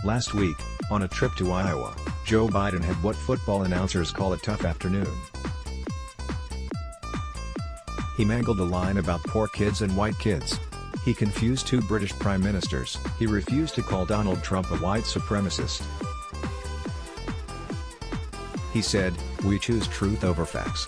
Last week, on a trip to Iowa, Joe Biden had what football announcers call a tough afternoon. He mangled a line about poor kids and white kids. He confused two British prime ministers. He refused to call Donald Trump a white supremacist. He said, "We choose truth over facts."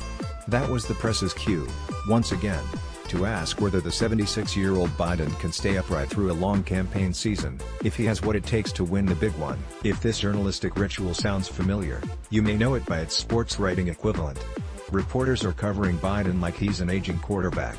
That was the press's cue, once again, to ask whether the 76-year-old Biden can stay upright through a long campaign season, if he has what it takes to win the big one. If this journalistic ritual sounds familiar, you may know it by its sports writing equivalent. Reporters are covering Biden like he's an aging quarterback.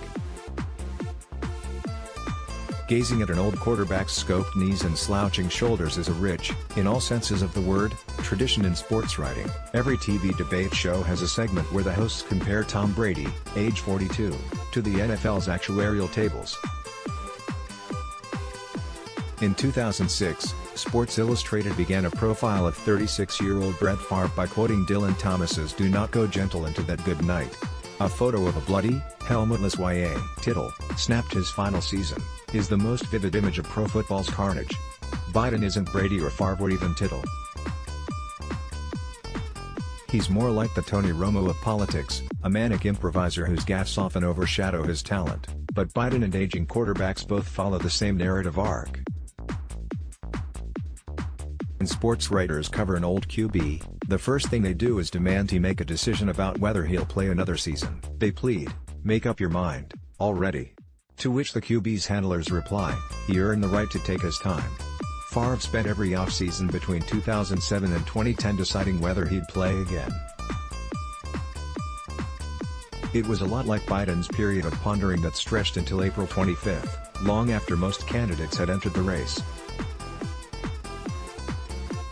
Gazing at an old quarterback's scoped knees and slouching shoulders is a rich, in all senses of the word, tradition in sports writing. Every TV debate show has a segment where the hosts compare Tom Brady, age 42, to the NFL's actuarial tables. In 2006, Sports Illustrated began a profile of 36-year-old Brett Favre by quoting Dylan Thomas's "Do not go gentle into that good night." A photo of a bloody, helmetless Y.A. Tittle, snapped his final season, is the most vivid image of pro football's carnage. Biden isn't Brady or Favre or even Tittle. He's more like the Tony Romo of politics, a manic improviser whose gaffes often overshadow his talent, but Biden and aging quarterbacks both follow the same narrative arc. When sports writers cover an old QB, the first thing they do is demand he make a decision about whether he'll play another season. They plead, "Make up your mind, already." To which the QB's handlers reply, "He earned the right to take his time." Favre spent every offseason between 2007 and 2010 deciding whether he'd play again. It was a lot like Biden's period of pondering that stretched until April 25, long after most candidates had entered the race.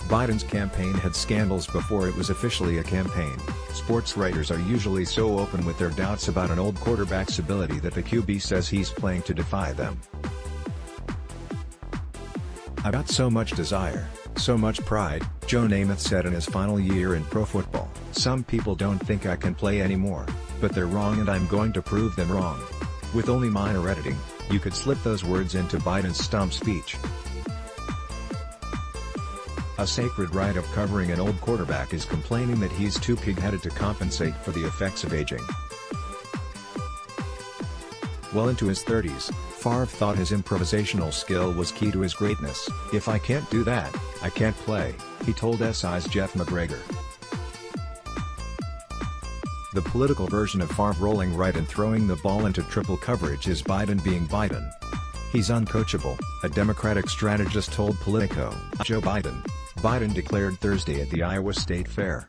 Biden's campaign had scandals before it was officially a campaign. Sports writers are usually so open with their doubts about an old quarterback's ability that the QB says he's playing to defy them. "I've got so much desire, so much pride," Joe Namath said in his final year in pro football. "Some people don't think I can play anymore, but they're wrong and I'm going to prove them wrong." With only minor editing, you could slip those words into Biden's stump speech. A sacred right of covering an old quarterback is complaining that he's too pig-headed to compensate for the effects of aging. Well into his 30s, Favre thought his improvisational skill was key to his greatness. "If I can't do that, I can't play," he told SI's Jeff McGregor. The political version of Favre rolling right and throwing the ball into triple coverage is Biden being Biden. He's uncoachable, a Democratic strategist told Politico. Joe Biden. Biden declared Thursday at the Iowa State Fair.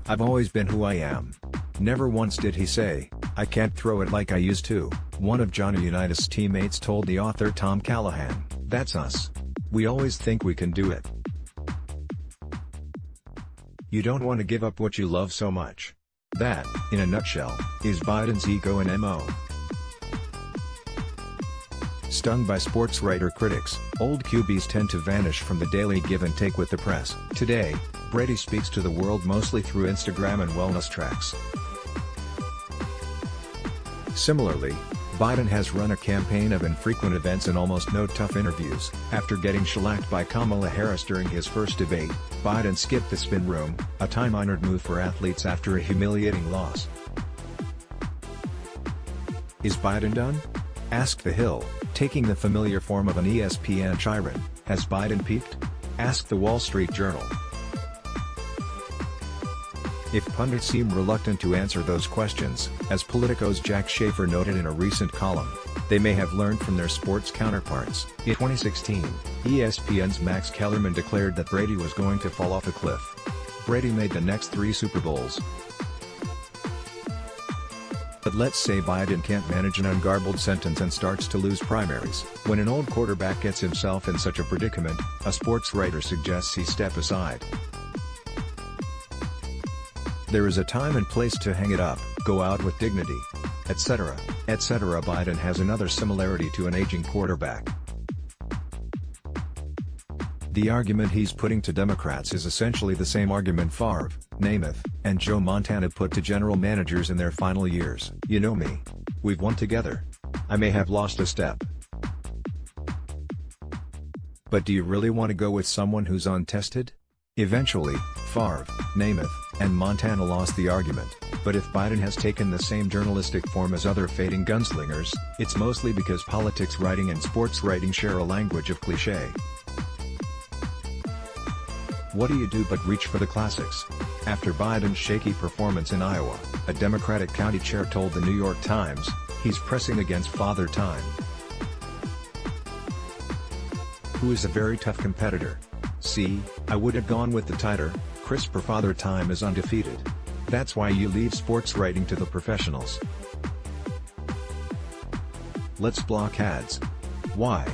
"I've always been who I am. Never once did he say, 'I can't throw it like I used to,'" one of Johnny Unitas' teammates told the author Tom Callahan. "That's us. We always think we can do it." You don't want to give up what you love so much. That, in a nutshell, is Biden's ego and MO. Stung by sports writer critics, old QBs tend to vanish from the daily give and take with the press. Today, Brady speaks to the world mostly through Instagram and wellness tracks. Similarly, Biden has run a campaign of infrequent events and almost no tough interviews. After getting shellacked by Kamala Harris during his first debate, Biden skipped the spin room, a time-honored move for athletes after a humiliating loss. Is Biden done? Asked The Hill, taking the familiar form of an ESPN chyron. Has Biden peaked? Asked The Wall Street Journal. If pundits seem reluctant to answer those questions, as Politico's Jack Schaefer noted in a recent column, they may have learned from their sports counterparts. In 2016, ESPN's Max Kellerman declared that Brady was going to fall off a cliff. Brady made the next 3 Super Bowls. But let's say Biden can't manage an ungarbled sentence and starts to lose primaries. When an old quarterback gets himself in such a predicament, a sports writer suggests he step aside. There is a time and place to hang it up, go out with dignity, etc., etc. Biden has another similarity to an aging quarterback. The argument he's putting to Democrats is essentially the same argument Favre, Namath, and Joe Montana put to general managers in their final years. "You know me. We've won together. I may have lost a step, But do you really want to go with someone who's untested? Eventually, Favre, Namath, and Montana lost the argument, but if Biden has taken the same journalistic form as other fading gunslingers, it's mostly because politics writing and sports writing share a language of cliché. What do you do but reach for the classics? After Biden's shaky performance in Iowa, a Democratic county chair told the New York Times, he's pressing against Father Time, who is a very tough competitor. See, I would have gone with the tighter, crisper Father Time is undefeated. That's why you leave sports writing to the professionals. Let's block ads. Why?